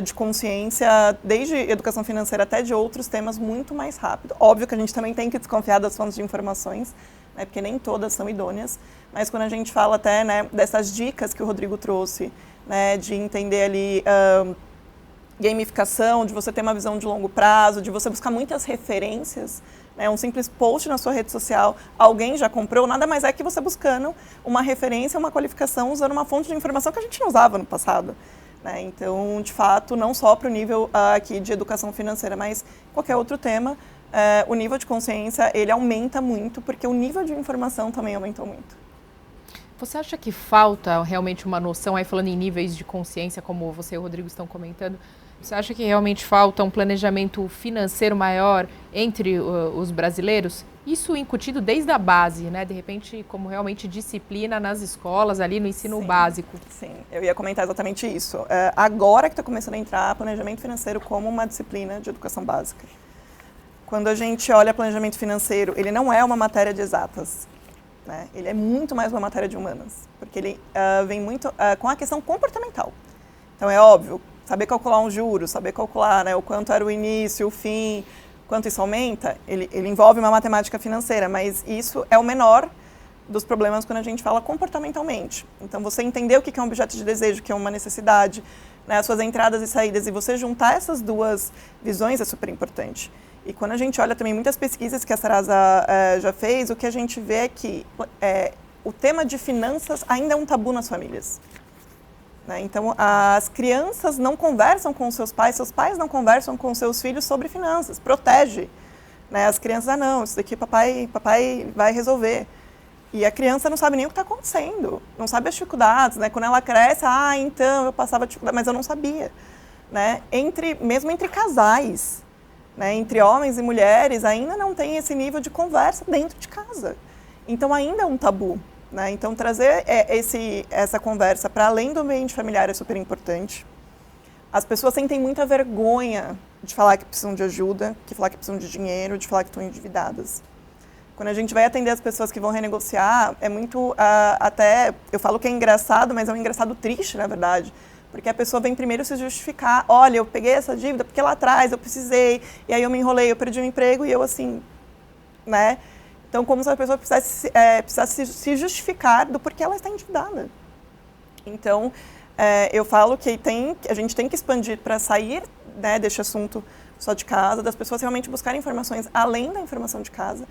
de consciência, desde educação financeira até de outros temas, muito mais rápido. Óbvio que a gente também tem que desconfiar das fontes de informações, né, porque nem todas são idôneas, mas quando a gente fala até, né, dessas dicas que o Rodrigo trouxe, né, de entender ali gamificação, de você ter uma visão de longo prazo, de você buscar muitas referências, né, um simples post na sua rede social, alguém já comprou, nada mais é que você buscando uma referência, uma qualificação, usando uma fonte de informação que a gente não usava no passado. né? Então, de fato, não só para o nível aqui de educação financeira, mas qualquer outro tema, o nível de consciência, ele aumenta muito, porque o nível de informação também aumentou muito. Você acha que falta realmente uma noção, aí falando em níveis de consciência, como você e o Rodrigo estão comentando, você acha que realmente falta um planejamento financeiro maior entre os brasileiros? Isso incutido desde a base, né? De repente, como realmente disciplina nas escolas, ali no ensino básico. Sim, eu ia comentar exatamente isso. Agora que está começando a entrar planejamento financeiro como uma disciplina de educação básica. Quando a gente olha planejamento financeiro, ele não é uma matéria de exatas, né? Ele é muito mais uma matéria de humanas, porque ele vem muito com a questão comportamental. Então, é óbvio, saber calcular um juros, saber calcular, né, o quanto era o início, o fim, quanto isso aumenta, ele envolve uma matemática financeira, mas isso é o menor dos problemas quando a gente fala comportamentalmente. Então, você entender o que é um objeto de desejo, o que é uma necessidade, né, as suas entradas e saídas, e você juntar essas duas visões é super importante. E quando a gente olha também muitas pesquisas que a Serasa já fez, o que a gente vê é que o tema de finanças ainda é um tabu nas famílias. Né? Então, as crianças não conversam com seus pais não conversam com seus filhos sobre finanças, protege. Né? As crianças, não, isso daqui papai vai resolver. E a criança não sabe nem o que está acontecendo, não sabe as dificuldades. Né? Quando ela cresce, então eu passava dificuldade, mas eu não sabia. Né? Mesmo entre casais, né? Entre homens e mulheres, ainda não tem esse nível de conversa dentro de casa. Então, ainda é um tabu. Né? Então, trazer essa conversa para além do ambiente familiar é super importante. As pessoas sentem muita vergonha de falar que precisam de ajuda, de falar que precisam de dinheiro, de falar que estão endividadas. Quando a gente vai atender as pessoas que vão renegociar, é muito, até, eu falo que é engraçado, mas é um engraçado triste, na verdade. Porque a pessoa vem primeiro se justificar, olha, eu peguei essa dívida porque lá atrás eu precisei, e aí eu me enrolei, eu perdi o emprego e eu assim, né? Então, como se a pessoa precisasse se justificar do porquê ela está endividada. Então, eu falo que a gente tem que expandir para sair, né, deste assunto só de casa, das pessoas realmente buscarem informações além da informação de casa,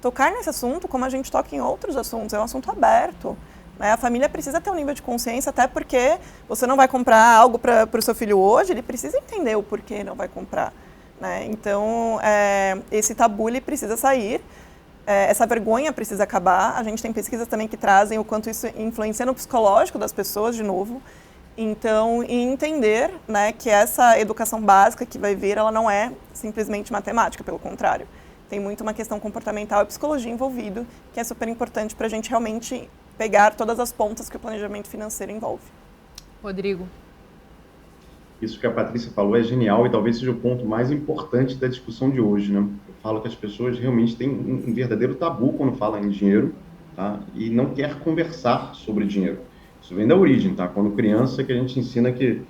tocar nesse assunto como a gente toca em outros assuntos, é um assunto aberto. Né? A família precisa ter um nível de consciência, até porque você não vai comprar algo para o seu filho hoje, ele precisa entender o porquê não vai comprar. Né? Então, esse tabu ele precisa sair. Essa vergonha precisa acabar. A gente tem pesquisas também que trazem o quanto isso influencia no psicológico das pessoas, de novo. Então, e entender, né, que essa educação básica que vai vir, ela não é simplesmente matemática, pelo contrário. Tem muito uma questão comportamental e psicologia envolvido, que é super importante para a gente realmente pegar todas as pontas que o planejamento financeiro envolve. Rodrigo. Isso que a Patrícia falou é genial e talvez seja o ponto mais importante da discussão de hoje, né? Eu falo que as pessoas realmente têm um verdadeiro tabu quando falam em dinheiro, tá? E não quer conversar sobre dinheiro. Isso vem da origem, tá? Quando criança que a gente ensina que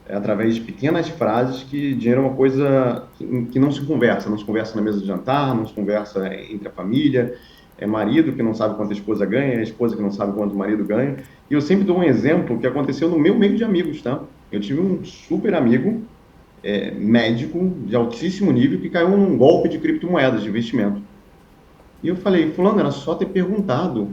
é através de pequenas frases que dinheiro é uma coisa que não se conversa na mesa de jantar, não se conversa entre a família, é marido que não sabe quanto a esposa ganha, é a esposa que não sabe quanto o marido ganha. E eu sempre dou um exemplo que aconteceu no meu meio de amigos, tá? Eu tive um super amigo, médico, de altíssimo nível, que caiu num golpe de criptomoedas, de investimento. E eu falei, fulano, era só ter perguntado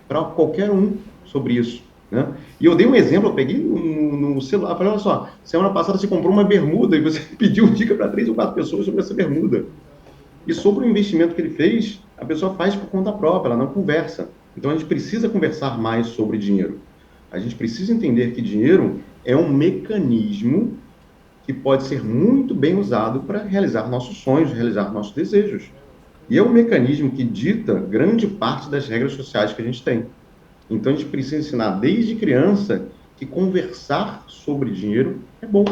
para qualquer um sobre isso. Né? E eu dei um exemplo, eu peguei no celular, falei, olha só, semana passada você comprou uma bermuda e você pediu dica para 3 ou 4 pessoas sobre essa bermuda. E sobre o investimento que ele fez, a pessoa faz por conta própria, ela não conversa. Então a gente precisa conversar mais sobre dinheiro. A gente precisa entender que dinheiro é um mecanismo que pode ser muito bem usado para realizar nossos sonhos, realizar nossos desejos. E é um mecanismo que dita grande parte das regras sociais que a gente tem. Então, a gente precisa ensinar desde criança que conversar sobre dinheiro é bom.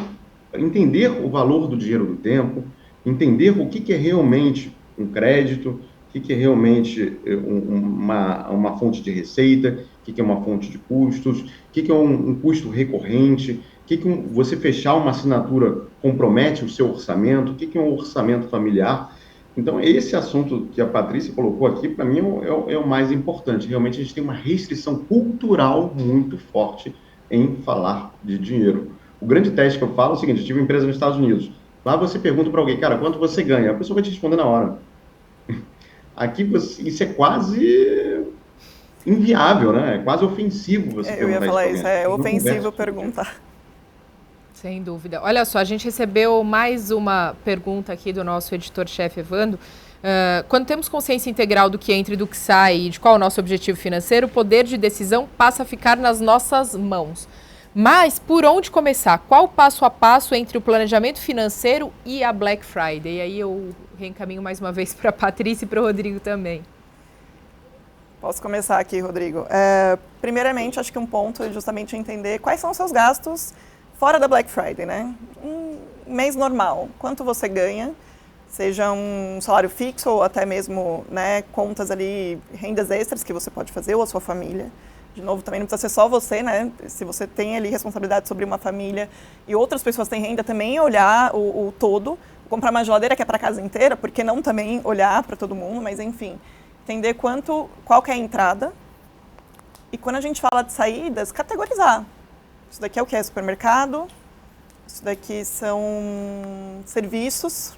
Entender o valor do dinheiro do tempo, entender o que é realmente um crédito, o que é realmente uma fonte de receita, o que é uma fonte de custos, o que é um custo recorrente, você fechar uma assinatura compromete o seu orçamento, o que é um orçamento familiar. Então, esse assunto que a Patrícia colocou aqui, para mim, é o mais importante. Realmente, a gente tem uma restrição cultural muito forte em falar de dinheiro. O grande teste que eu falo é o seguinte, eu tive uma empresa nos Estados Unidos. Lá você pergunta para alguém, cara, quanto você ganha? A pessoa vai te responder na hora. Aqui, isso é quase inviável, né? É quase ofensivo você perguntar isso. Eu ia falar isso, é ofensivo conversa. perguntar. Sem dúvida. Olha só, a gente recebeu mais uma pergunta aqui do nosso editor-chefe, Evandro. Quando temos consciência integral do que entra e do que sai e de qual é o nosso objetivo financeiro, o poder de decisão passa a ficar nas nossas mãos. Mas por onde começar? Qual o passo a passo entre o planejamento financeiro e a Black Friday? E aí eu reencaminho mais uma vez para a Patrícia e para o Rodrigo também. Posso começar aqui, Rodrigo. Primeiramente, acho que um ponto é justamente entender quais são os seus gastos fora da Black Friday, né? Um mês normal, quanto você ganha, seja um salário fixo ou até mesmo, né, contas ali, rendas extras que você pode fazer ou a sua família. De novo, também não precisa ser só você, né? Se você tem ali responsabilidade sobre uma família e outras pessoas têm renda, também olhar o todo. Comprar uma geladeira que é para a casa inteira, por que não também olhar para todo mundo? Mas enfim, entender qual que é a entrada. E quando a gente fala de saídas, categorizar. Isso daqui é o que é supermercado, isso daqui são serviços,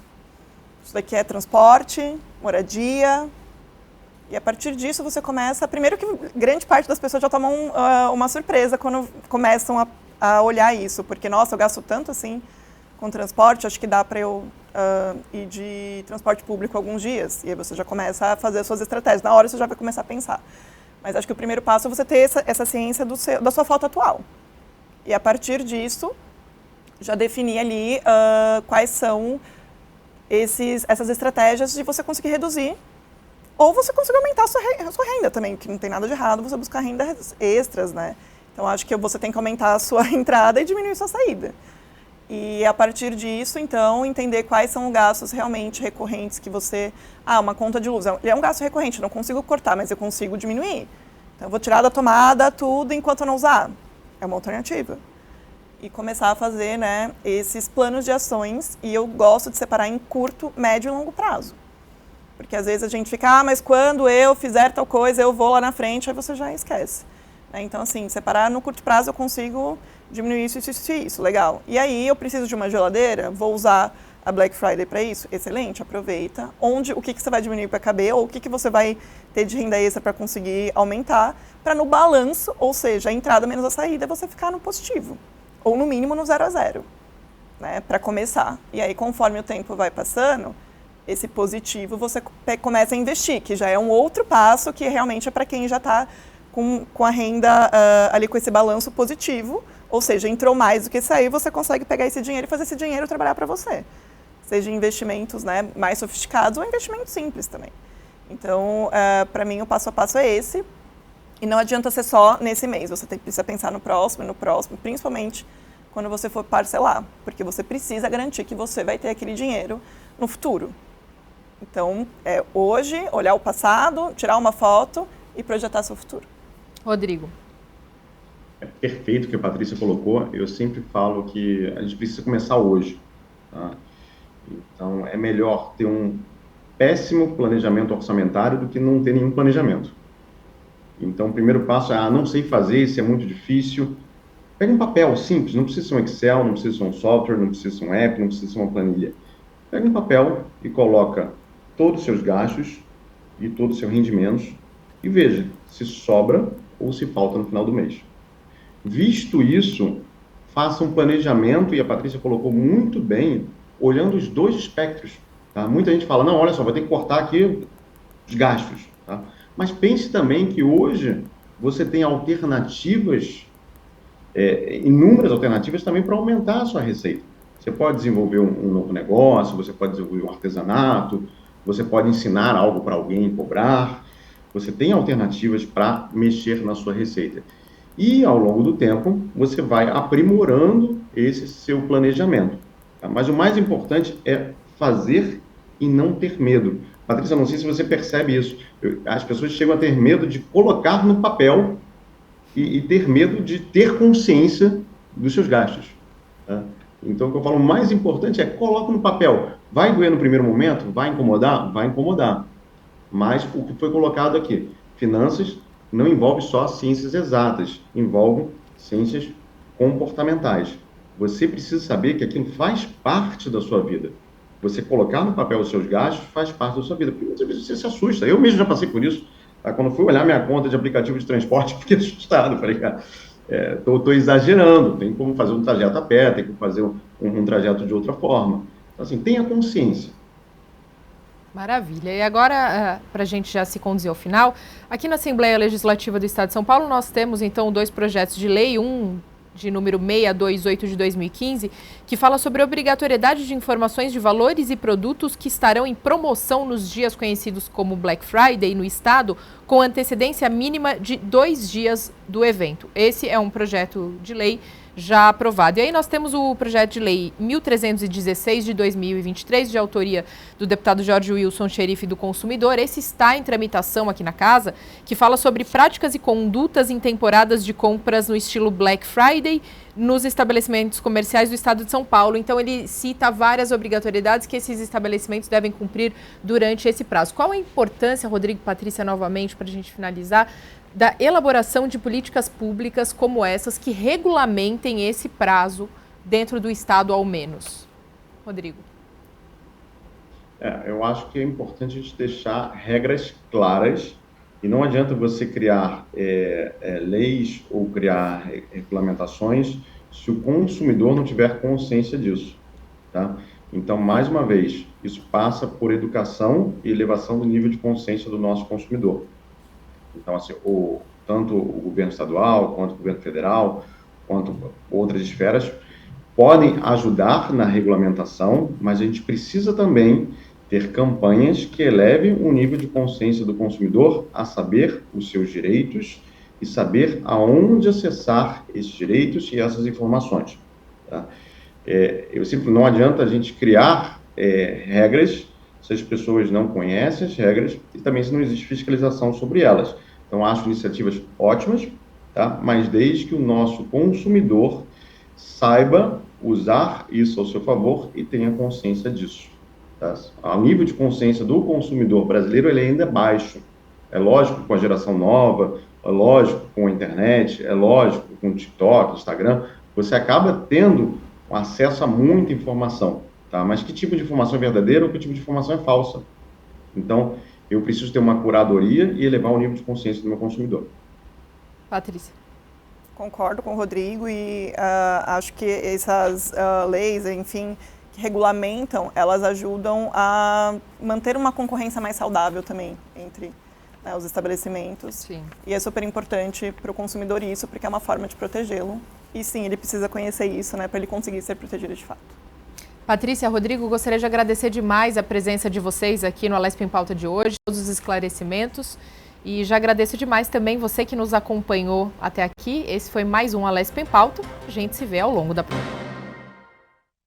isso daqui é transporte, moradia. E a partir disso você começa... Primeiro que grande parte das pessoas já tomam uma surpresa quando começam a olhar isso. Porque, nossa, eu gasto tanto assim com transporte, acho que dá para eu ir de transporte público alguns dias. E aí você já começa a fazer as suas estratégias. Na hora você já vai começar a pensar. Mas acho que o primeiro passo é você ter essa ciência da sua foto atual. E a partir disso, já definir ali quais são essas estratégias de você conseguir reduzir. Ou você conseguir aumentar a sua renda também, que não tem nada de errado você buscar rendas extras, né? Então, acho que você tem que aumentar a sua entrada e diminuir a sua saída. E a partir disso, então, entender quais são os gastos realmente recorrentes que você... uma conta de luz. É um gasto recorrente, eu não consigo cortar, mas eu consigo diminuir. Então, eu vou tirar da tomada tudo enquanto eu não usar. É uma alternativa. E começar a fazer, né, esses planos de ações. E eu gosto de separar em curto, médio e longo prazo. Porque às vezes a gente fica, mas quando eu fizer tal coisa, eu vou lá na frente, aí você já esquece. Então, assim, separar no curto prazo eu consigo diminuir isso, legal. E aí eu preciso de uma geladeira, vou usar a Black Friday para isso? Excelente, aproveita. O que você vai diminuir para caber, ou o que você vai ter de renda extra para conseguir aumentar, para no balanço, ou seja, a entrada menos a saída, você ficar no positivo. Ou no mínimo no 0 a 0, né, para começar. E aí, conforme o tempo vai passando, esse positivo você começa a investir, que já é um outro passo que realmente é para quem já está com a renda ali com esse balanço positivo, ou seja, entrou mais do que saiu, você consegue pegar esse dinheiro e fazer esse dinheiro trabalhar para você. Seja investimentos, né, mais sofisticados ou investimentos simples também. Então, para mim, o passo a passo é esse. E não adianta ser só nesse mês, você precisa pensar no próximo, principalmente quando você for parcelar, porque você precisa garantir que você vai ter aquele dinheiro no futuro. Então, hoje, olhar o passado, tirar uma foto e projetar seu futuro. Rodrigo. É perfeito o que a Patrícia colocou. Eu sempre falo que a gente precisa começar hoje. Tá? Então, é melhor ter um péssimo planejamento orçamentário do que não ter nenhum planejamento. Então, o primeiro passo é, não sei fazer, isso é muito difícil. Pega um papel simples, não precisa ser um Excel, não precisa ser um software, não precisa ser um app, não precisa ser uma planilha. Pega um papel e coloca todos os seus gastos e todos os seus rendimentos e veja se sobra ou se falta no final do mês. Visto isso, faça um planejamento, e a Patrícia colocou muito bem, olhando os dois espectros. Tá? Muita gente fala, não, olha só, vai ter que cortar aqui os gastos. Tá? Mas pense também que hoje você tem alternativas, inúmeras alternativas também para aumentar a sua receita. Você pode desenvolver um novo negócio, você pode desenvolver um artesanato, você pode ensinar algo para alguém e cobrar. Você tem alternativas para mexer na sua receita. E, ao longo do tempo, você vai aprimorando esse seu planejamento. Tá? Mas o mais importante é fazer e não ter medo. Patrícia, não sei se você percebe isso. As pessoas chegam a ter medo de colocar no papel e ter medo de ter consciência dos seus gastos. Tá? Então, o que eu falo mais importante é coloca no papel. Vai doer no primeiro momento? Vai incomodar? Vai incomodar. Mas o que foi colocado aqui, finanças não envolve só ciências exatas, envolve ciências comportamentais. Você precisa saber que aquilo faz parte da sua vida. Você colocar no papel os seus gastos faz parte da sua vida. Porque muitas vezes você se assusta. Eu mesmo já passei por isso. Tá? Quando fui olhar minha conta de aplicativo de transporte, fiquei assustado. Falei, cara, Estou exagerando, tem como fazer um trajeto a pé, tem como fazer um trajeto de outra forma. Então, assim, tenha consciência. Maravilha. E agora, para a gente já se conduzir ao final, aqui na Assembleia Legislativa do Estado de São Paulo, nós temos, então, 2 projetos de lei, um de número 628 de 2015, que fala sobre a obrigatoriedade de informações de valores e produtos que estarão em promoção nos dias conhecidos como Black Friday no Estado, com antecedência mínima de 2 dias do evento. Esse é um projeto de lei já aprovado. E aí nós temos o projeto de lei 1316 de 2023, de autoria do deputado Jorge Wilson, xerife do consumidor. Esse está em tramitação aqui na casa, que fala sobre práticas e condutas em temporadas de compras no estilo Black Friday nos estabelecimentos comerciais do Estado de São Paulo. Então ele cita várias obrigatoriedades que esses estabelecimentos devem cumprir durante esse prazo. Qual a importância, Rodrigo e Patrícia, novamente, para a gente finalizar, da elaboração de políticas públicas como essas que regulamentem esse prazo dentro do Estado ao menos? Rodrigo. Eu acho que é importante a gente deixar regras claras e não adianta você criar leis ou criar regulamentações se o consumidor não tiver consciência disso, tá? Então, mais uma vez, isso passa por educação e elevação do nível de consciência do nosso consumidor. Então, assim, tanto o governo estadual, quanto o governo federal, quanto outras esferas, podem ajudar na regulamentação, mas a gente precisa também ter campanhas que elevem o nível de consciência do consumidor a saber os seus direitos e saber aonde acessar esses direitos e essas informações. Tá? Não adianta a gente criar regras se as pessoas não conhecem as regras e também se não existe fiscalização sobre elas. Então, acho iniciativas ótimas, tá? Mas desde que o nosso consumidor saiba usar isso ao seu favor e tenha consciência disso. Tá? O nível de consciência do consumidor brasileiro ele ainda é baixo. É lógico com a geração nova, é lógico com a internet, é lógico com o TikTok, Instagram, você acaba tendo acesso a muita informação. Tá? Mas que tipo de informação é verdadeira ou que tipo de informação é falsa? Então, eu preciso ter uma curadoria e elevar o nível de consciência do meu consumidor. Patrícia. Concordo com o Rodrigo e acho que essas leis, enfim, que regulamentam, elas ajudam a manter uma concorrência mais saudável também entre os estabelecimentos. Sim. E é super importante para o consumidor isso, porque é uma forma de protegê-lo. E sim, ele precisa conhecer isso, né, para ele conseguir ser protegido de fato. Patrícia, Rodrigo, gostaria de agradecer demais a presença de vocês aqui no Alesp em Pauta de hoje, todos os esclarecimentos. E já agradeço demais também você que nos acompanhou até aqui. Esse foi mais um Alesp em Pauta. A gente se vê ao longo da